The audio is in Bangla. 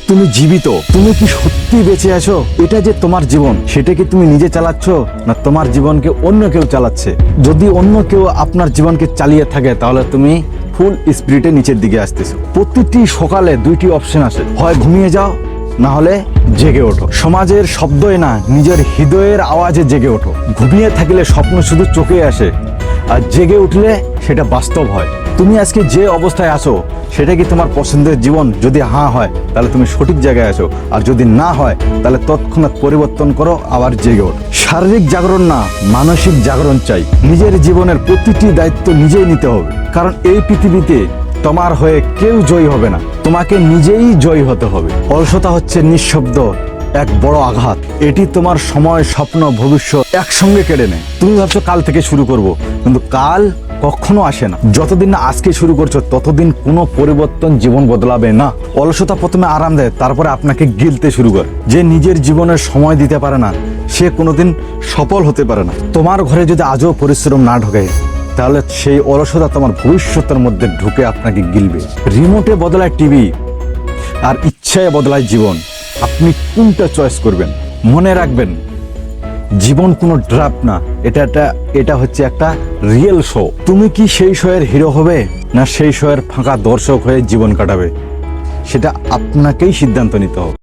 তুমি জীবিত, তুমি কি সত্যি বেঁচে আছো? এটা যে তোমার জীবন, সেটা কি তুমি নিজে চালাচ্ছ, না তোমার জীবনকে অন্য কেউ চালাচ্ছে? যদি অন্য কেউ আপনার জীবনকে চালিয়ে থাকে, তাহলে তুমি ফুল স্পিরিটে নিচের দিকে আসতেছো। প্রতিটি সকালে দুইটি অপশন আছে, হয় ঘুমিয়ে যাও, না হলে জেগে ওঠো। সমাজের শব্দই না, নিজের হৃদয়ের আওয়াজে জেগে ওঠো। ঘুমিয়ে থাকলে স্বপ্ন শুধু চোখে আসে, আর জেগে উঠলে সেটা বাস্তব হয়। তুমি আজকে যে অবস্থায় আছো, সেটা কি তোমার পছন্দের জীবন? যদি হ্যাঁ হয়, তাহলে তুমি সঠিক জায়গায় আছো, আর যদি না হয়, তাহলে তৎক্ষণাৎ পরিবর্তন করো, আবার জেগে ওঠো। শারীরিক জাগরণ না, মানসিক জাগরণ চাই। নিজের জীবনের প্রতিটি দায়িত্ব নিজেই নিতে হবে, কারণ এই পৃথিবীতে তোমার হয়ে কেউ জয়ী হবে না, তোমাকে নিজেই জয়ী হতে হবে। অলসতা হচ্ছে নিঃশব্দ এক বড় আঘাত। এটি তোমার সময়, স্বপ্ন, ভবিষ্যৎ একসঙ্গে কেড়ে নেয়। তুমি ভাবছো কাল থেকে শুরু করব, কিন্তু কাল কখনো আসে না। যতদিন না আজকে শুরু করছো, ততদিন কোনো পরিবর্তন জীবন বদলাবে না। অলসতা প্রথমে আরাম দেয়, তারপরে আপনাকে গিলতে শুরু করে। যে নিজের জীবনের সময় দিতে পারে না, সে কোনোদিন সফল হতে পারে না। তোমার ঘরে যদি আজও পরিশ্রম না ঢোকে, তাহলে সেই অলসতা তোমার ভবিষ্যতের মধ্যে ঢুকে আপনাকে গিলবে। রিমোটে বদলায় টিভি, আর ইচ্ছায় বদলায় জীবন। আপনি কোনটা চয়েস করবেন? মনে রাখবেন, জীবন কোনো ড্রাফট না, এটা হচ্ছে একটা রিয়েল শো। তুমি কি সেই শোয়ের হিরো হবে, না সেই শোয়ের ফাঁকা দর্শক হয়ে জীবন কাটাবে? সেটা আপনাকেই সিদ্ধান্ত নিতে হবে।